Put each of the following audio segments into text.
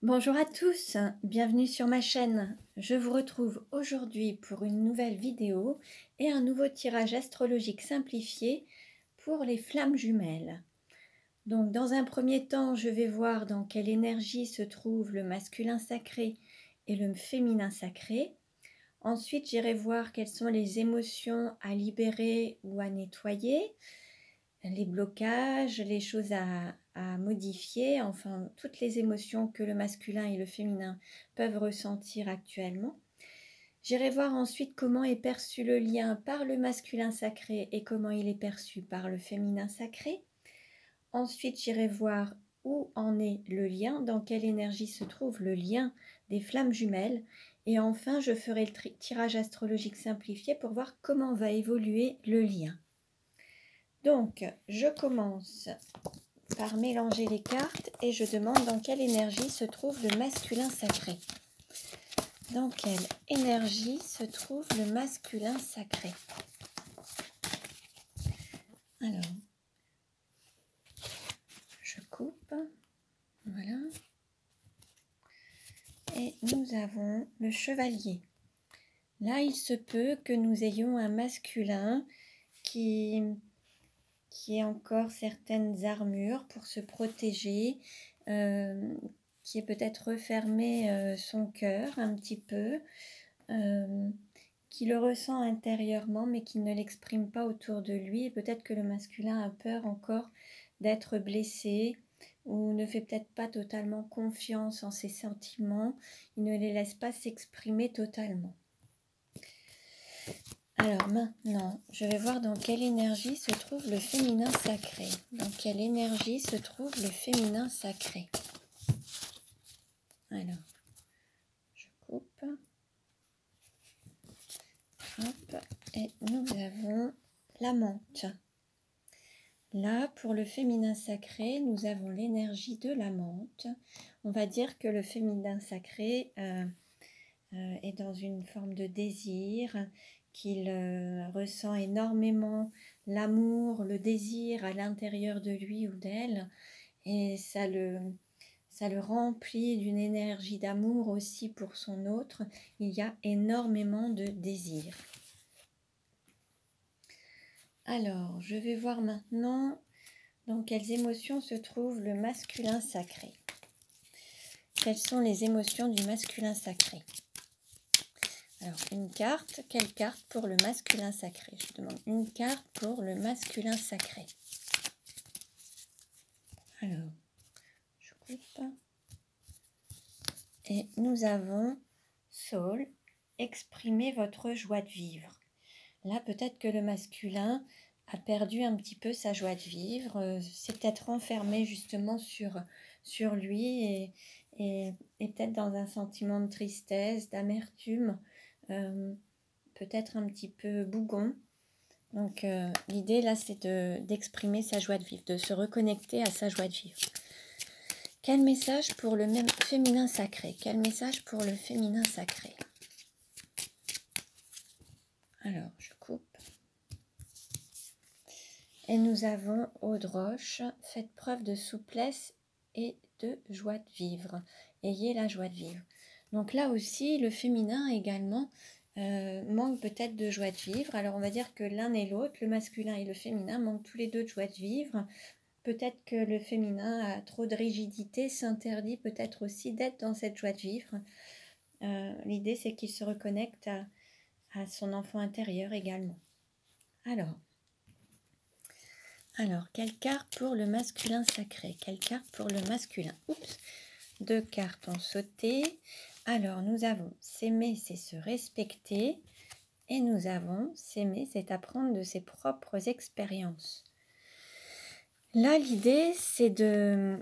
Bonjour à tous, bienvenue sur ma chaîne. Je vous retrouve aujourd'hui pour une nouvelle vidéo et un nouveau tirage astrologique simplifié pour les flammes jumelles. Donc dans un premier temps, je vais voir dans quelle énergie se trouve le masculin sacré et le féminin sacré. Ensuite, j'irai voir quelles sont les émotions à libérer ou à nettoyer, les blocages, les choses à modifier, enfin toutes les émotions que le masculin et le féminin peuvent ressentir actuellement. J'irai voir ensuite comment est perçu le lien par le masculin sacré et comment il est perçu par le féminin sacré. Ensuite, j'irai voir où en est le lien, dans quelle énergie se trouve le lien des flammes jumelles. Et enfin, je ferai le tirage astrologique simplifié pour voir comment va évoluer le lien. Donc, je commence par mélanger les cartes et je demande dans quelle énergie se trouve le masculin sacré. Dans quelle énergie se trouve le masculin sacré? Alors, je coupe, voilà. Et nous avons le chevalier. Là, il se peut que nous ayons un masculin qui ait encore certaines armures pour se protéger, qui est peut-être refermé son cœur un petit peu, qui le ressent intérieurement mais qui ne l'exprime pas autour de lui. Et peut-être que le masculin a peur encore d'être blessé ou ne fait peut-être pas totalement confiance en ses sentiments. Il ne les laisse pas s'exprimer totalement. Alors maintenant, je vais voir dans quelle énergie se trouve le féminin sacré. Dans quelle énergie se trouve le féminin sacré? Alors, je coupe. Hop, et nous avons la menthe. Là, pour le féminin sacré, nous avons l'énergie de la menthe. On va dire que le féminin sacré est dans une forme de désir, qu'il ressent énormément l'amour, le désir à l'intérieur de lui ou d'elle, et ça le remplit d'une énergie d'amour aussi pour son autre. Il y a énormément de désir. Alors, je vais voir maintenant dans quelles émotions se trouve le masculin sacré. Quelles sont les émotions du masculin sacré? Alors, une carte. Quelle carte pour le masculin sacré? Je demande une carte pour le masculin sacré. Alors, je coupe. Et nous avons Soul, exprimez votre joie de vivre. Là, peut-être que le masculin a perdu un petit peu sa joie de vivre, s'est peut-être renfermé justement sur lui et peut-être dans un sentiment de tristesse, d'amertume, peut-être un petit peu bougon. Donc l'idée là, c'est d'exprimer sa joie de vivre, de se reconnecter à sa joie de vivre. Quel message pour le féminin sacré? Quel message pour le féminin sacré? Alors, je coupe. Et nous avons Eau de Roche, faites preuve de souplesse et de joie de vivre. Ayez la joie de vivre. Donc là aussi, le féminin également manque peut-être de joie de vivre. Alors on va dire que l'un et l'autre, le masculin et le féminin, manquent tous les deux de joie de vivre. Peut-être que le féminin a trop de rigidité, s'interdit peut-être aussi d'être dans cette joie de vivre. L'idée, c'est qu'il se reconnecte à son enfant intérieur également. Alors, quelle carte pour le masculin sacré? Quelle carte pour le masculin? Oups, 2 cartes ont sauté. Alors, nous avons s'aimer, c'est se respecter. Et nous avons s'aimer, c'est apprendre de ses propres expériences. Là, l'idée, c'est de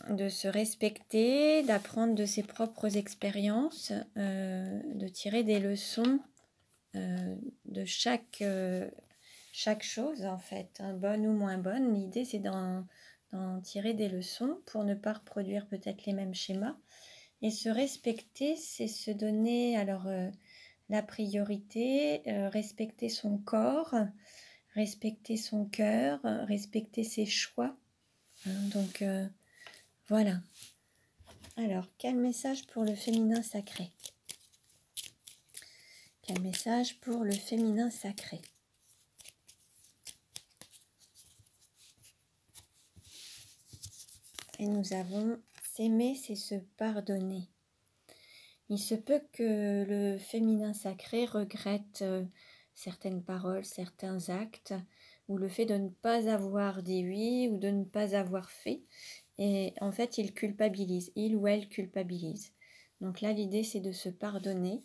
se respecter, d'apprendre de ses propres expériences, de tirer des leçons de chaque chose en fait, hein, bonne ou moins bonne. L'idée c'est d'en tirer des leçons pour ne pas reproduire peut-être les mêmes schémas. Et se respecter, c'est se donner alors la priorité, respecter son corps, respecter son cœur, respecter ses choix. Hein, donc voilà. Alors, quel message pour le féminin sacré? Quel message pour le féminin sacré? Et nous avons s'aimer, c'est se pardonner. Il se peut que le féminin sacré regrette certaines paroles, certains actes, ou le fait de ne pas avoir dit oui ou de ne pas avoir fait. Et en fait, il culpabilise, il ou elle culpabilise. Donc là, l'idée, c'est de se pardonner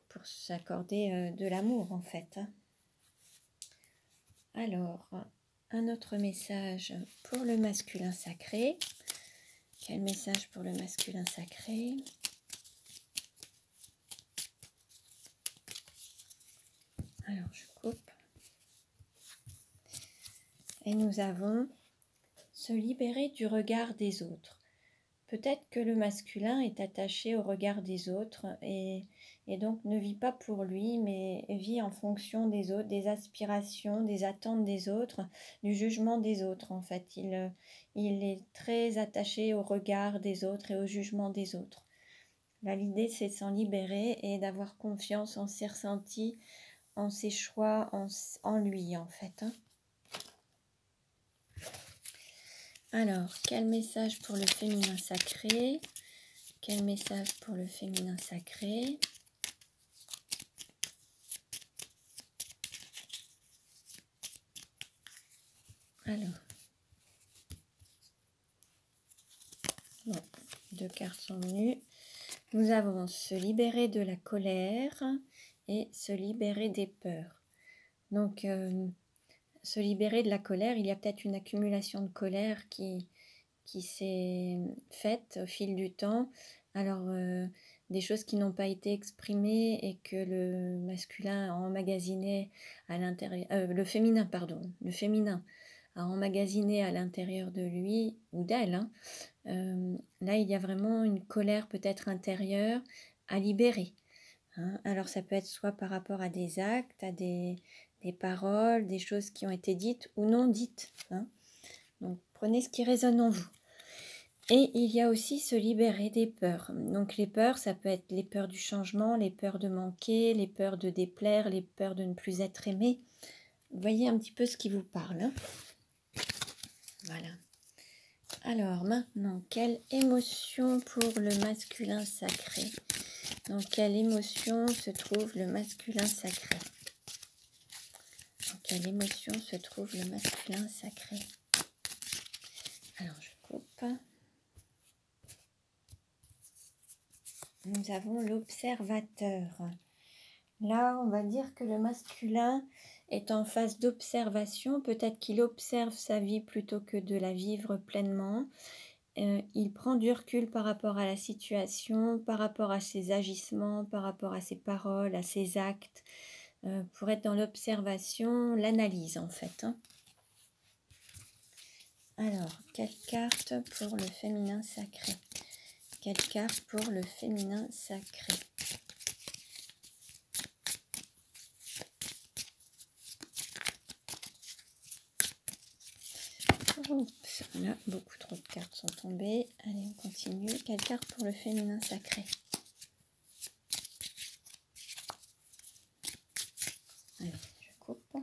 pour s'accorder de l'amour, en fait. Alors, un autre message pour le masculin sacré. Quel message pour le masculin sacré? Alors, je coupe. Et nous avons se libérer du regard des autres. Peut-être que le masculin est attaché au regard des autres et donc ne vit pas pour lui, mais vit en fonction des autres, des aspirations, des attentes des autres, du jugement des autres en fait. Il est très attaché au regard des autres et au jugement des autres. Là, l'idée, c'est de s'en libérer et d'avoir confiance en ses ressentis, en ses choix, en lui en fait. Alors, quel message pour le féminin sacré? Quel message pour le féminin sacré? Alors, bon, 2 cartes sont venues. Nous avons se libérer de la colère et se libérer des peurs. Donc, se libérer de la colère, il y a peut-être une accumulation de colère qui s'est faite au fil du temps. Alors, des choses qui n'ont pas été exprimées et que le masculin a emmagasiné à l'intérieur, le féminin a emmagasiné à l'intérieur de lui ou d'elle. Là, il y a vraiment une colère peut-être intérieure à libérer. Alors, ça peut être soit par rapport à des actes, à des paroles, des choses qui ont été dites ou non dites. Donc, prenez ce qui résonne en vous. Et il y a aussi se libérer des peurs. Donc les peurs, ça peut être les peurs du changement, les peurs de manquer, les peurs de déplaire, les peurs de ne plus être aimé. Vous voyez un petit peu ce qui vous parle. Voilà. Alors maintenant, quelle émotion pour le masculin sacré? Dans quelle émotion se trouve le masculin sacré? Dans quelle émotion se trouve le masculin sacré? Alors je coupe. Nous avons l'observateur. Là, on va dire que le masculin est en phase d'observation. Peut-être qu'il observe sa vie plutôt que de la vivre pleinement. Il prend du recul par rapport à la situation, par rapport à ses agissements, par rapport à ses paroles, à ses actes, pour être dans l'observation, l'analyse en fait. Alors, quelle carte pour le féminin sacré? Quelle carte pour le féminin sacré? Oups, là, beaucoup trop de cartes sont tombées. Allez, on continue. Quelle carte pour le féminin sacré? Allez, je coupe.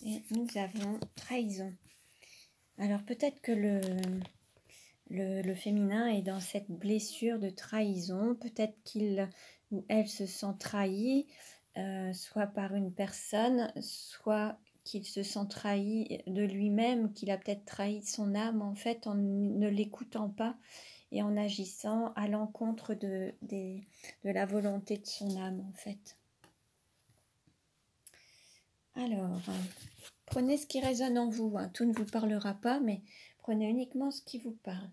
Et nous avons trahison. Alors peut-être que le féminin est dans cette blessure de trahison. Peut-être qu'il ou elle se sent trahi, soit par une personne, soit qu'il se sent trahi de lui-même, qu'il a peut-être trahi son âme en fait en ne l'écoutant pas et en agissant à l'encontre de la volonté de son âme en fait. Alors, prenez ce qui résonne en vous, tout ne vous parlera pas, mais prenez uniquement ce qui vous parle.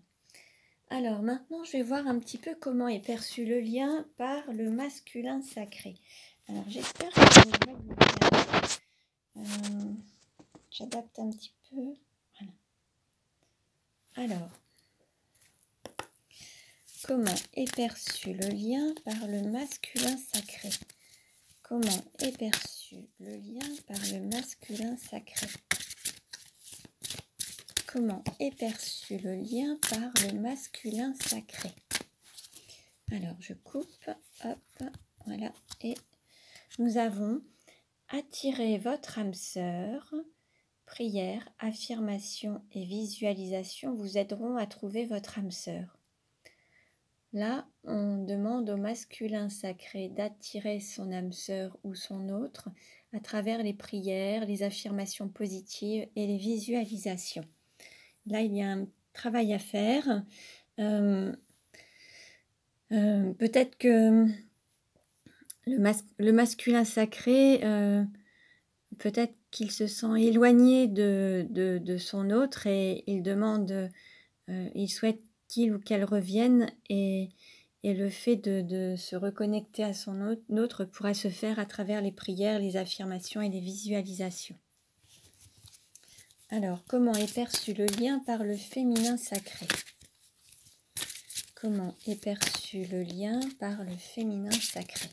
Alors maintenant, je vais voir un petit peu comment est perçu le lien par le masculin sacré. Alors j'espère que vous voyez bien. J'adapte un petit peu. Voilà. Alors, comment est perçu le lien par le masculin sacré? Comment est perçu le lien par le masculin sacré? comment est perçu le lien par le masculin sacré? Alors, je coupe, hop, voilà, et nous avons attiré votre âme sœur. Prière, affirmation et visualisation vous aideront à trouver votre âme sœur. Là, on demande au masculin sacré d'attirer son âme sœur ou son autre à travers les prières, les affirmations positives et les visualisations. Là, il y a un travail à faire. Peut-être que le masculin sacré, peut-être qu'il se sent éloigné de son autre et il demande, il souhaite qu'il ou qu'elle revienne et le fait de se reconnecter à son autre pourra se faire à travers les prières, les affirmations et les visualisations. Alors, comment est perçu le lien par le féminin sacré? Comment est perçu le lien par le féminin sacré?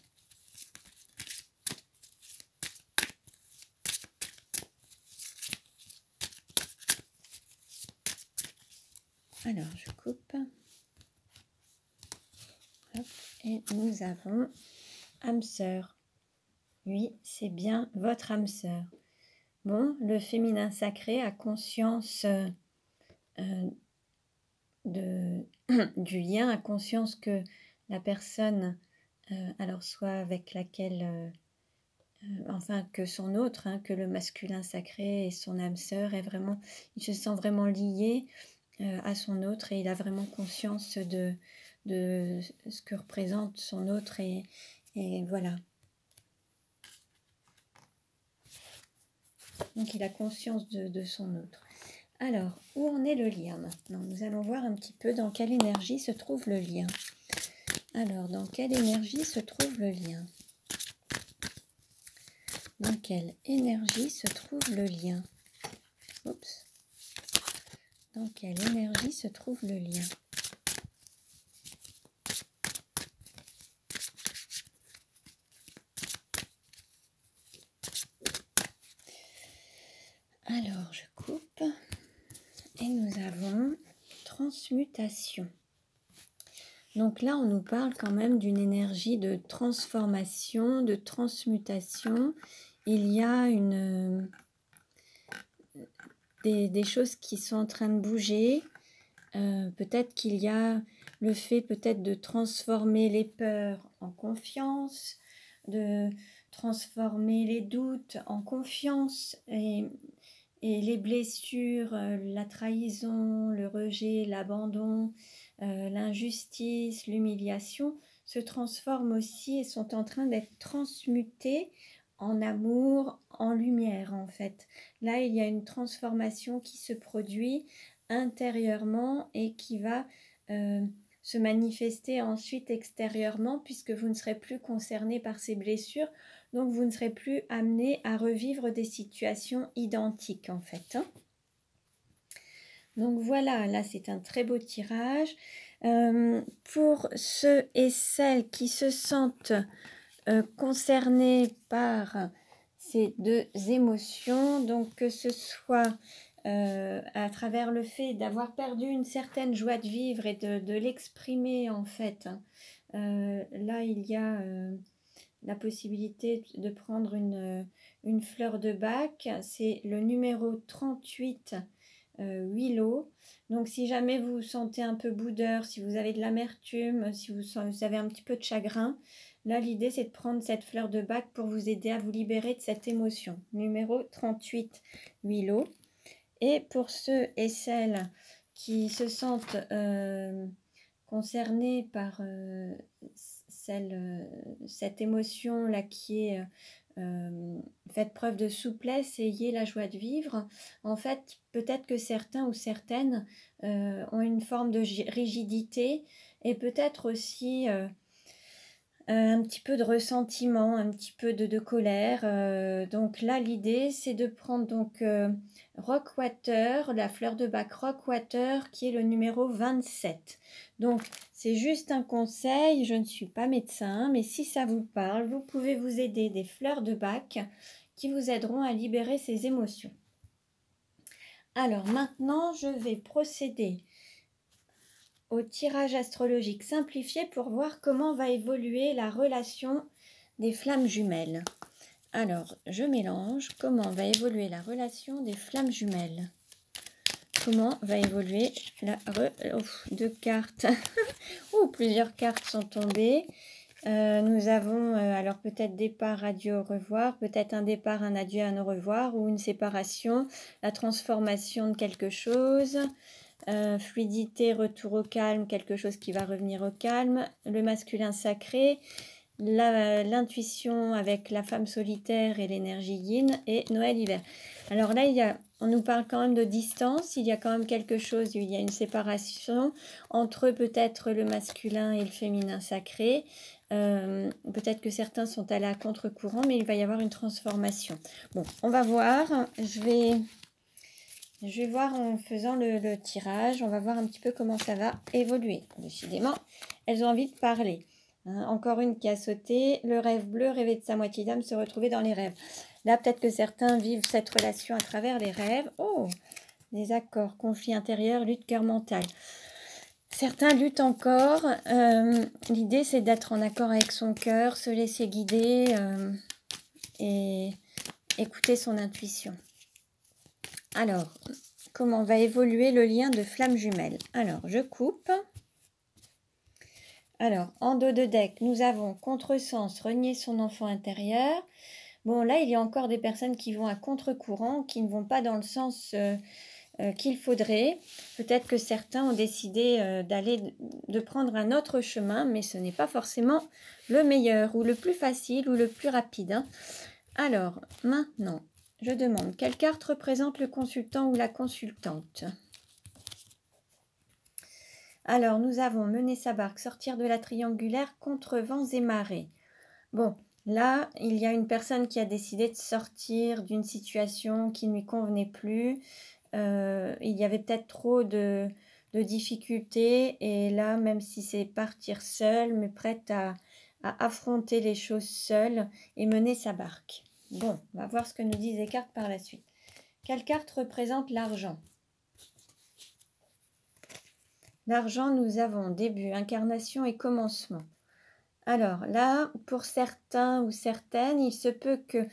Alors, je coupe. Hop, et nous avons âme sœur. Oui, c'est bien votre âme sœur. Bon, le féminin sacré a conscience du lien, a conscience que la personne, alors soit avec laquelle, enfin que son autre, hein, que le masculin sacré et son âme sœur est vraiment, il se sent vraiment lié à son autre et il a vraiment conscience de ce que représente son autre et voilà. Donc il a conscience de son autre. Alors, où en est le lien maintenant? Nous allons voir un petit peu dans quelle énergie se trouve le lien. Alors, dans quelle énergie se trouve le lien? Dans quelle énergie se trouve le lien? Oups. Dans quelle énergie se trouve le lien? Alors, je coupe. Et nous avons transmutation. Donc là, on nous parle quand même d'une énergie de transformation, de transmutation. Il y a des choses qui sont en train de bouger. Peut-être qu'il y a le fait peut-être de transformer les peurs en confiance, de transformer les doutes en confiance et les blessures, la trahison, le rejet, l'abandon, l'injustice, l'humiliation se transforment aussi et sont en train d'être transmutées en amour, en lumière en fait. Là, il y a une transformation qui se produit intérieurement et qui va se manifester ensuite extérieurement puisque vous ne serez plus concerné par ces blessures. Donc, vous ne serez plus amené à revivre des situations identiques, en fait. Hein. Donc, voilà, là, c'est un très beau tirage. Pour ceux et celles qui se sentent concernés par ces deux émotions, donc que ce soit à travers le fait d'avoir perdu une certaine joie de vivre et de l'exprimer, en fait. Hein. Là, il y a... la possibilité de prendre une fleur de bac, c'est le numéro 38, Willow. Donc si jamais vous vous sentez un peu boudeur, si vous avez de l'amertume, si vous avez un petit peu de chagrin, là l'idée c'est de prendre cette fleur de bac pour vous aider à vous libérer de cette émotion. Numéro 38, Willow. Et pour ceux et celles qui se sentent concernés par cette émotion-là qui est faites preuve de souplesse, ayez la joie de vivre. En fait, peut-être que certains ou certaines ont une forme de rigidité et peut-être aussi un petit peu de ressentiment, un petit peu de colère. Donc là, l'idée, c'est de prendre donc Rockwater, la fleur de bac Rockwater, qui est le numéro 27. Donc, c'est juste un conseil, je ne suis pas médecin, mais si ça vous parle, vous pouvez vous aider des fleurs de bac qui vous aideront à libérer ces émotions. Alors maintenant, je vais procéder au tirage astrologique simplifié pour voir comment va évoluer la relation des flammes jumelles. Alors, je mélange. Comment va évoluer la relation des flammes jumelles? Comment va évoluer la... deux cartes. Plusieurs cartes sont tombées. Nous avons alors peut-être départ, adieu, au revoir, peut-être un départ, un adieu, un au revoir, ou une séparation, la transformation de quelque chose, fluidité, retour au calme, quelque chose qui va revenir au calme, le masculin sacré, l'intuition avec la femme solitaire et l'énergie yin, et Noël-hiver. Alors là, on nous parle quand même de distance, il y a quand même quelque chose, il y a une séparation entre peut-être le masculin et le féminin sacré. Peut-être que certains sont allés à contre-courant, mais il va y avoir une transformation. Bon, on va voir. Je vais voir en faisant le tirage. On va voir un petit peu comment ça va évoluer. Décidément, elles ont envie de parler. Encore une qui a sauté. Le rêve bleu, rêver de sa moitié d'âme, se retrouver dans les rêves. Là, peut-être que certains vivent cette relation à travers les rêves. Oh, désaccord, conflit intérieur, lutte cœur mental. Certains luttent encore. L'idée, c'est d'être en accord avec son cœur, se laisser guider et écouter son intuition. Alors, comment va évoluer le lien de flammes jumelles? Alors, je coupe. Alors, en dos de deck, nous avons contresens, renier son enfant intérieur. Bon, là, il y a encore des personnes qui vont à contre-courant, qui ne vont pas dans le sens... qu'il faudrait. Peut-être que certains ont décidé de prendre un autre chemin, mais ce n'est pas forcément le meilleur ou le plus facile ou le plus rapide. Hein. Alors, maintenant, je demande quelle carte représente le consultant ou la consultante? Alors, nous avons mener sa barque, sortir de la triangulaire contre vents et marées. Bon, là, il y a une personne qui a décidé de sortir d'une situation qui ne lui convenait plus. Il y avait peut-être trop de difficultés et là, même si c'est partir seule, mais prête à affronter les choses seule et mener sa barque. Bon, on va voir ce que nous disent les cartes par la suite. Quelle carte représente l'argent? L'argent, nous avons début, incarnation et commencement. Alors là, pour certains ou certaines, il se peut que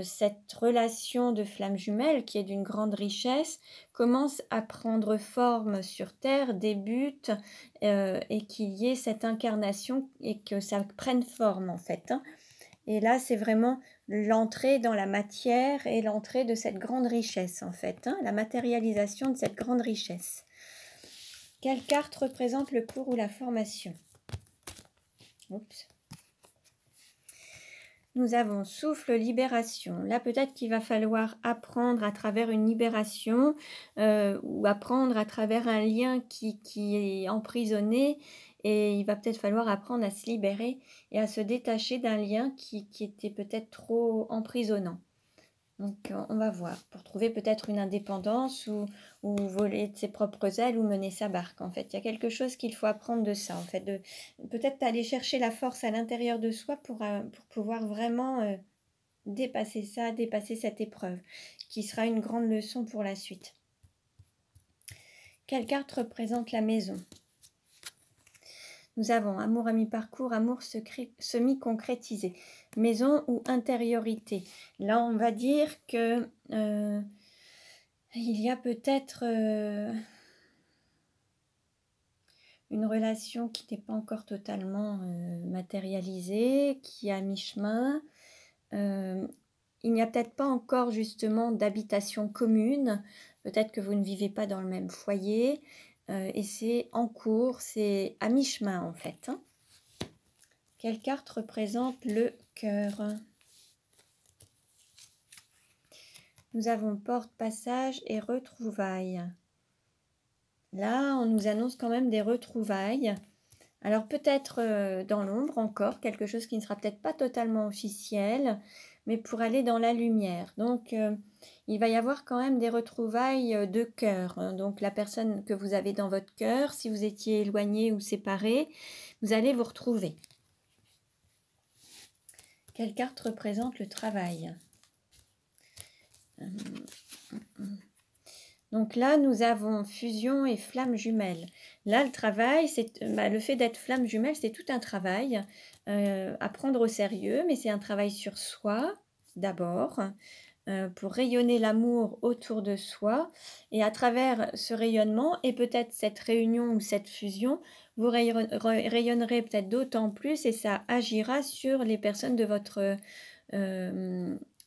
cette relation de flamme jumelle, qui est d'une grande richesse, commence à prendre forme sur Terre, débute, et qu'il y ait cette incarnation et que ça prenne forme en fait. Hein. Et là, c'est vraiment l'entrée dans la matière et l'entrée de cette grande richesse en fait, hein, la matérialisation de cette grande richesse. Quelle carte représente le cours ou la formation? Oups. Nous avons souffle, libération. Là, peut-être qu'il va falloir apprendre à travers une libération ou apprendre à travers un lien qui est emprisonné. Et il va peut-être falloir apprendre à se libérer et à se détacher d'un lien qui était peut-être trop emprisonnant. Donc, on va voir, pour trouver peut-être une indépendance ou voler de ses propres ailes ou mener sa barque, en fait. Il y a quelque chose qu'il faut apprendre de ça, en fait. Peut-être aller chercher la force à l'intérieur de soi pour pouvoir vraiment dépasser ça, dépasser cette épreuve, qui sera une grande leçon pour la suite. Quelle carte représente la maison? Nous avons amour à mi-parcours, amour semi-concrétisé, maison ou intériorité. Là, on va dire que il y a peut-être une relation qui n'est pas encore totalement matérialisée, qui est à mi-chemin. Il n'y a peut-être pas encore justement d'habitation commune. Peut-être que vous ne vivez pas dans le même foyer. Et c'est en cours, c'est à mi-chemin en fait. Hein. Quelle carte représente le cœur? Nous avons porte, passage et retrouvailles. Là, on nous annonce quand même des retrouvailles. Alors peut-être dans l'ombre encore, quelque chose qui ne sera peut-être pas totalement officiel, mais pour aller dans la lumière. Donc il va y avoir quand même des retrouvailles de cœur. Hein. Donc la personne que vous avez dans votre cœur, si vous étiez éloigné ou séparé, vous allez vous retrouver. Quelle carte représente le travail? Donc là, nous avons fusion et flamme jumelle. Là, le travail, c'est le fait d'être flamme jumelle, c'est tout un travail à prendre au sérieux, mais c'est un travail sur soi d'abord, pour rayonner l'amour autour de soi. Et à travers ce rayonnement et peut-être cette réunion ou cette fusion, vous rayonnerez peut-être d'autant plus et ça agira sur les personnes de votre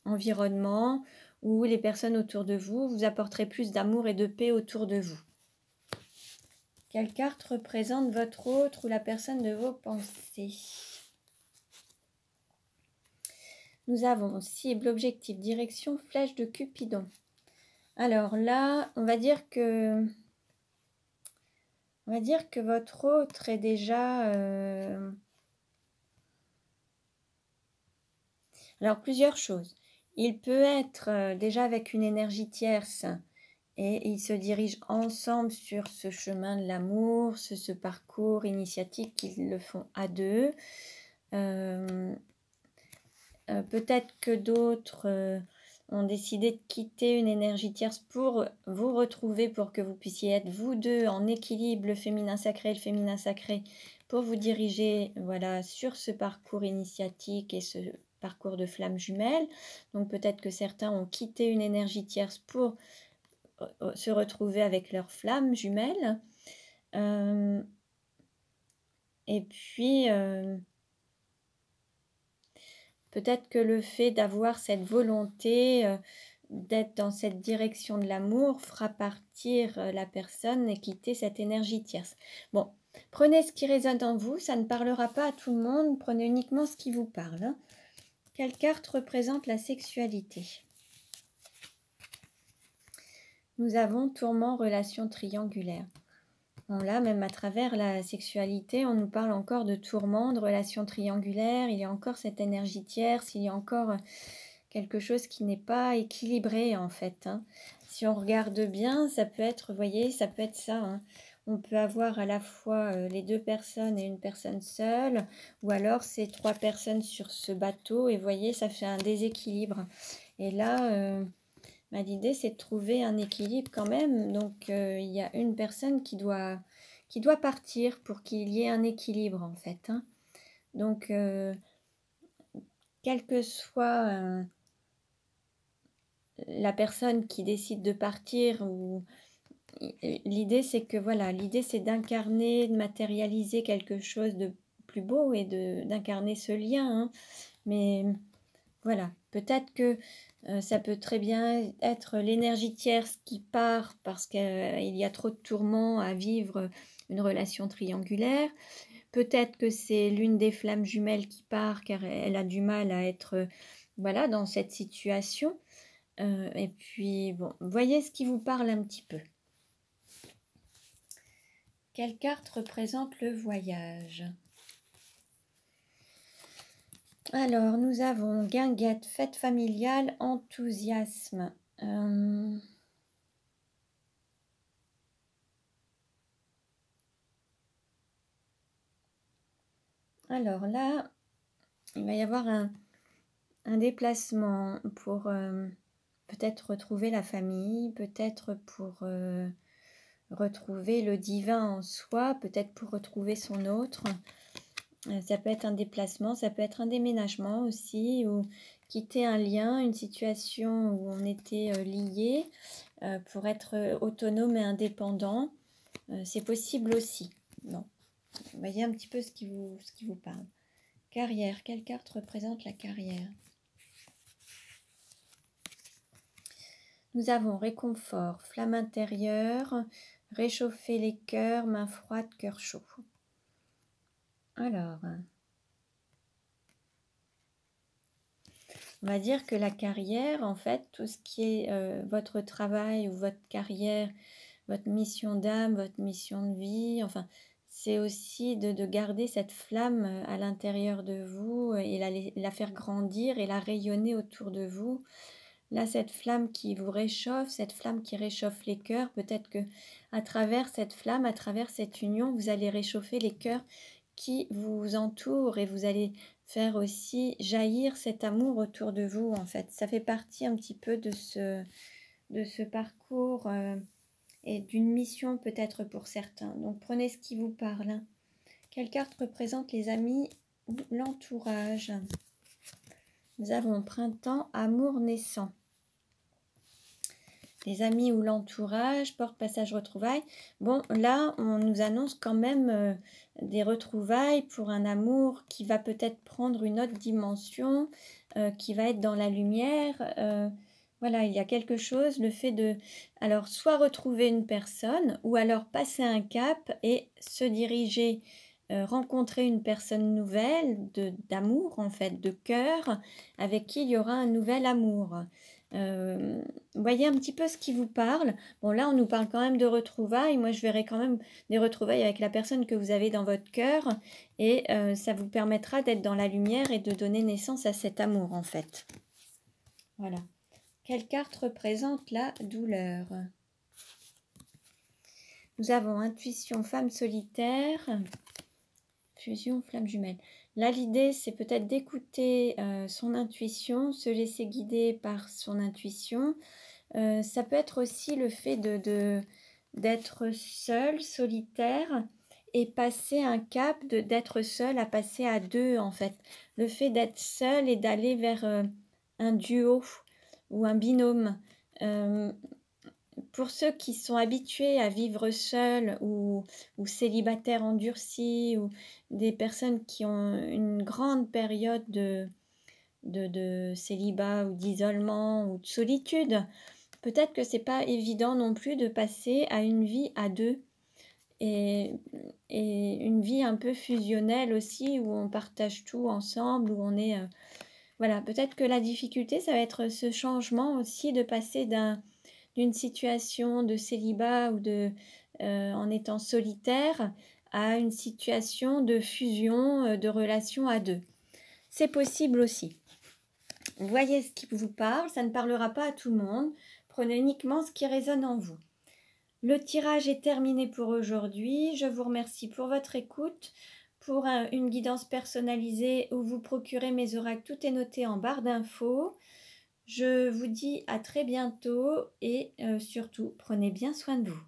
environnement ou les personnes autour de vous. Vous apporterez plus d'amour et de paix autour de vous. Quelle carte représente votre autre ou la personne de vos pensées? Nous avons cible, objectif, direction, flèche de Cupidon. Alors là, on va dire que votre autre est déjà... Alors, plusieurs choses. Il peut être déjà avec une énergie tierce et ils se dirigent ensemble sur ce chemin de l'amour, ce parcours initiatique qu'ils le font à deux. Peut-être que d'autres ont décidé de quitter une énergie tierce pour vous retrouver, pour que vous puissiez être vous deux en équilibre, le féminin sacré et le féminin sacré, pour vous diriger voilà, sur ce parcours initiatique et ce parcours de flamme jumelle. Donc peut-être que certains ont quitté une énergie tierce pour se retrouver avec leur flamme jumelle. Et puis... peut-être que le fait d'avoir cette volonté d'être dans cette direction de l'amour fera partir la personne et quitter cette énergie tierce. Bon, prenez ce qui résonne en vous, ça ne parlera pas à tout le monde, prenez uniquement ce qui vous parle. Hein. Quelle carte représente la sexualité? Nous avons tourment, relation triangulaire. Bon, là, même à travers la sexualité, on nous parle encore de tourment, de relations triangulaires. Il y a encore cette énergie tierce, il y a encore quelque chose qui n'est pas équilibré en fait. Hein. Si on regarde bien, ça peut être, vous voyez, ça peut être ça. Hein. On peut avoir à la fois les deux personnes et une personne seule, ou alors c'est trois personnes sur ce bateau, et vous voyez, ça fait un déséquilibre. Et là... l'idée, c'est de trouver un équilibre quand même. Donc, il y a une personne qui doit partir pour qu'il y ait un équilibre, en fait. Hein. Donc, quelle que soit la personne qui décide de partir, ou l'idée, c'est que, voilà, l'idée, c'est d'incarner, de matérialiser quelque chose de plus beau et d'incarner ce lien. Hein. Mais... voilà, peut-être que ça peut très bien être l'énergie tierce qui part parce qu'il y a trop de tourments à vivre une relation triangulaire. Peut-être que c'est l'une des flammes jumelles qui part car elle a du mal à être voilà, dans cette situation. Et puis, bon, voyez ce qui vous parle un petit peu. Quelle carte représente le voyage ? Alors, nous avons guinguette, fête familiale, enthousiasme. Alors là, il va y avoir un déplacement pour peut-être retrouver la famille, peut-être pour retrouver le divin en soi, peut-être pour retrouver son autre. Ça peut être un déplacement, ça peut être un déménagement aussi, ou quitter un lien, une situation où on était lié pour être autonome et indépendant. C'est possible aussi. Bon. Vous voyez un petit peu ce qui vous parle. Carrière, quelle carte représente la carrière? Nous avons réconfort, flamme intérieure, réchauffer les cœurs, main froide, cœur chaud. Alors, on va dire que la carrière, en fait, tout ce qui est votre travail ou votre carrière, votre mission d'âme, votre mission de vie, enfin, c'est aussi de garder cette flamme à l'intérieur de vous et la faire grandir et la rayonner autour de vous. Là, cette flamme qui vous réchauffe, cette flamme qui réchauffe les cœurs, peut-être que à travers cette flamme, à travers cette union, vous allez réchauffer les cœurs qui vous entourent et vous allez faire aussi jaillir cet amour autour de vous, en fait. Ça fait partie un petit peu de ce parcours et d'une mission peut-être pour certains. Donc prenez ce qui vous parle. Quelle carte représente les amis ou l'entourage? Nous avons printemps, amour naissant. Les amis ou l'entourage, porte, passage, retrouvailles. Bon, là, on nous annonce quand même des retrouvailles pour un amour qui va peut-être prendre une autre dimension, qui va être dans la lumière. Voilà, il y a quelque chose, le fait de, alors, soit retrouver une personne, ou alors passer un cap et se diriger, rencontrer une personne nouvelle, d'amour en fait, de cœur, avec qui il y aura un nouvel amour. Voyez un petit peu ce qui vous parle. Bon, là, on nous parle quand même de retrouvailles. Moi, je verrai quand même des retrouvailles avec la personne que vous avez dans votre cœur. Et ça vous permettra d'être dans la lumière et de donner naissance à cet amour, en fait. Voilà. Quelle carte représente la douleur? Nous avons intuition, femme solitaire, fusion, flamme jumelle. Là, l'idée, c'est peut-être d'écouter son intuition, se laisser guider par son intuition. Ça peut être aussi le fait d'être seul, solitaire, et passer un cap d'être seul à passer à deux, en fait. Le fait d'être seul et d'aller vers un duo ou un binôme. Pour ceux qui sont habitués à vivre seuls ou célibataires endurcis, ou des personnes qui ont une grande période de célibat ou d'isolement ou de solitude, peut-être que c'est pas évident non plus de passer à une vie à deux et une vie un peu fusionnelle aussi, où on partage tout ensemble, où on est... voilà, peut-être que la difficulté, ça va être ce changement aussi de passer d'une situation de célibat ou en étant solitaire à une situation de fusion, de relation à deux. C'est possible aussi. Voyez ce qui vous parle, ça ne parlera pas à tout le monde. Prenez uniquement ce qui résonne en vous. Le tirage est terminé pour aujourd'hui. Je vous remercie pour votre écoute. Pour une guidance personnalisée où vous procurez mes oracles, tout est noté en barre d'infos. Je vous dis à très bientôt et surtout, prenez bien soin de vous.